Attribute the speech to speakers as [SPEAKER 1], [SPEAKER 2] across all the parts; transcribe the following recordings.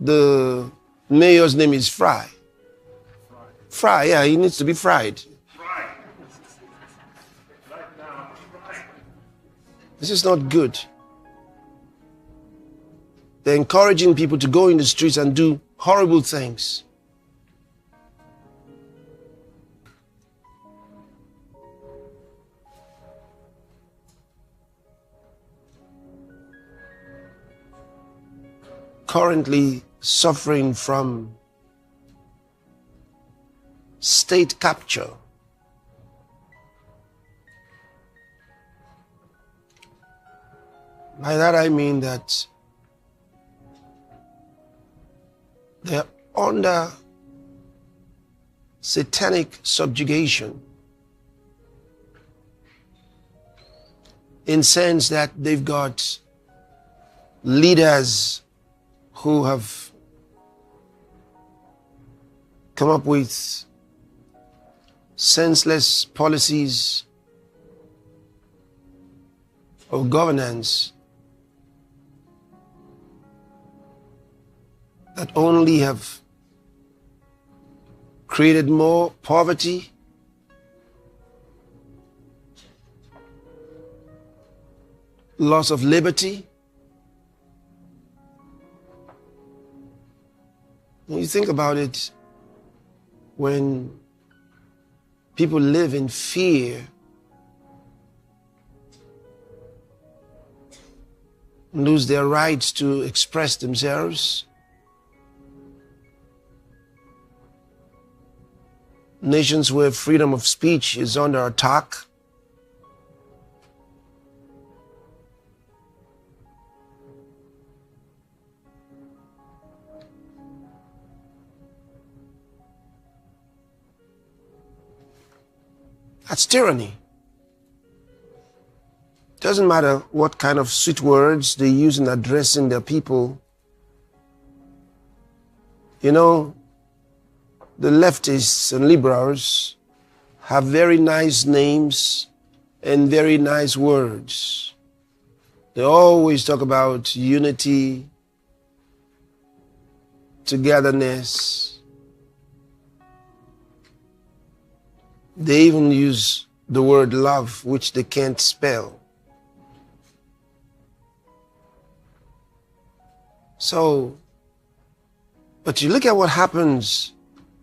[SPEAKER 1] the mayor's name is Fry. Fry, yeah, he needs to be fried. This is not good. They're encouraging people to go in the streets and do horrible things. Currently suffering from state capture. By that I mean that they're under satanic subjugation, in sense that they've got leaders who have come up with senseless policies of governance that only have created more poverty, loss of liberty. When you think about it, when people live in fear, lose their rights to express themselves, nations where freedom of speech is under attack, that's tyranny. Doesn't matter what kind of sweet words they use in addressing their people. You know, the leftists and liberals have very nice names and very nice words. They always talk about unity, togetherness. They even use the word love, which they can't spell. So, but you look at what happens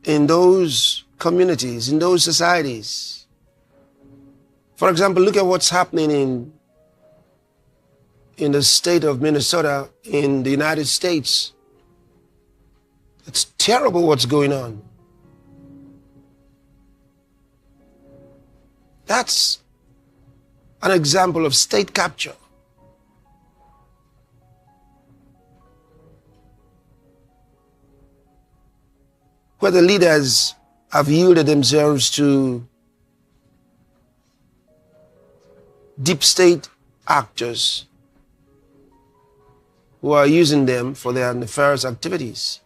[SPEAKER 1] in those communities, in those societies. For example, look at what's happening in the state of Minnesota in the United States. It's terrible what's going on. That's an example of state capture. Where the leaders have yielded themselves to deep state actors who are using them for their nefarious activities.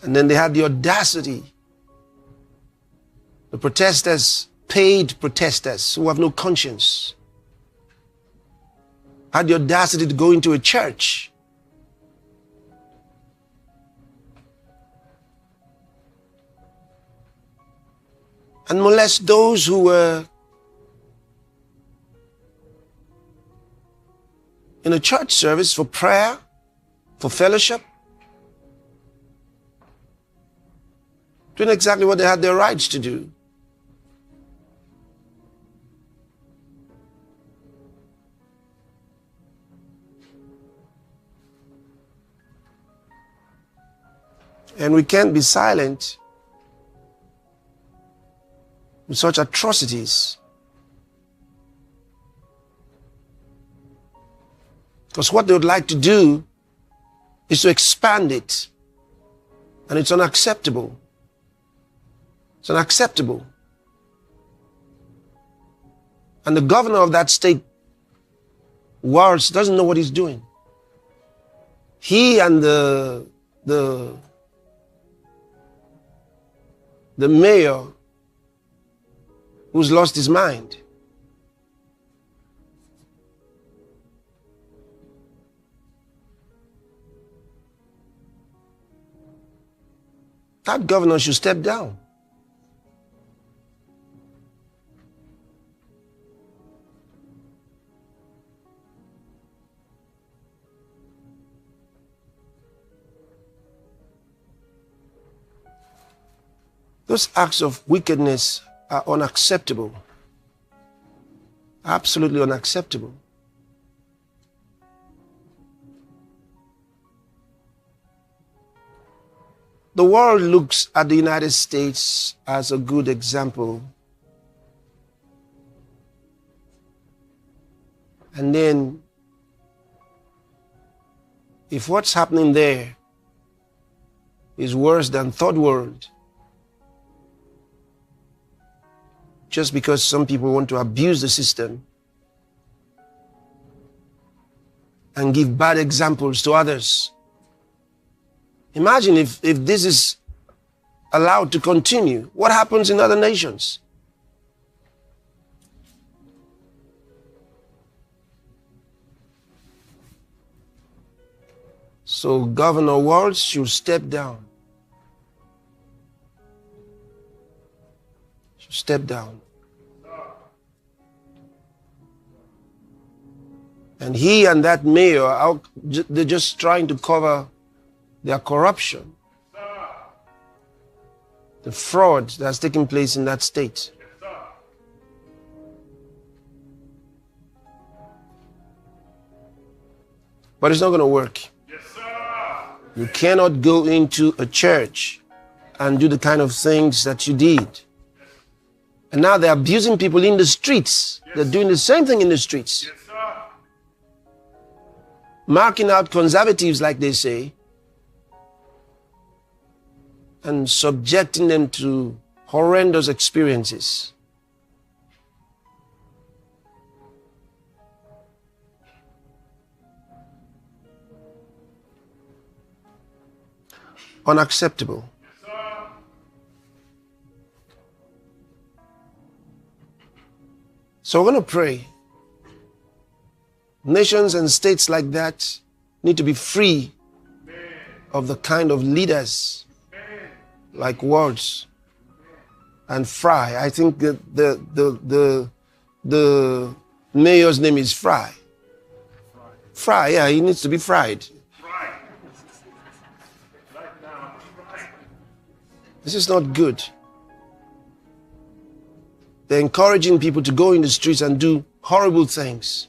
[SPEAKER 1] And then they had the audacity, the protesters, paid protesters who have no conscience, had the audacity to go into a church and molest those who were in a church service for prayer, for fellowship, doing exactly what they had their rights to do. And we can't be silent with such atrocities. Because what they would like to do is to expand it. And it's unacceptable. It's unacceptable. And the governor of that state doesn't know what he's doing. He and the mayor who's lost his mind that governor should step down. Those acts of wickedness are unacceptable. Absolutely unacceptable. The world looks at the United States as a good example. And then, if what's happening there is worse than third world, just because some people want to abuse the system and give bad examples to others. Imagine if this is allowed to continue, what happens in other nations? So Governor Walz should step down. Step down. And he and that mayor, they're just trying to cover their corruption, the fraud that's taking place in that state. But it's not going to work. You cannot go into a church and do the kind of things that you did. And now they're abusing people in the streets. They're doing the same thing in the streets. Marking out conservatives, like they say, and subjecting them to horrendous experiences. Unacceptable. So we're going to pray. Nations and states like that need to be free of the kind of leaders like Walz and Fry. I think that the mayor's name is Fry. Fry, yeah, he needs to be fried. This is not good. They're encouraging people to go in the streets and do horrible things.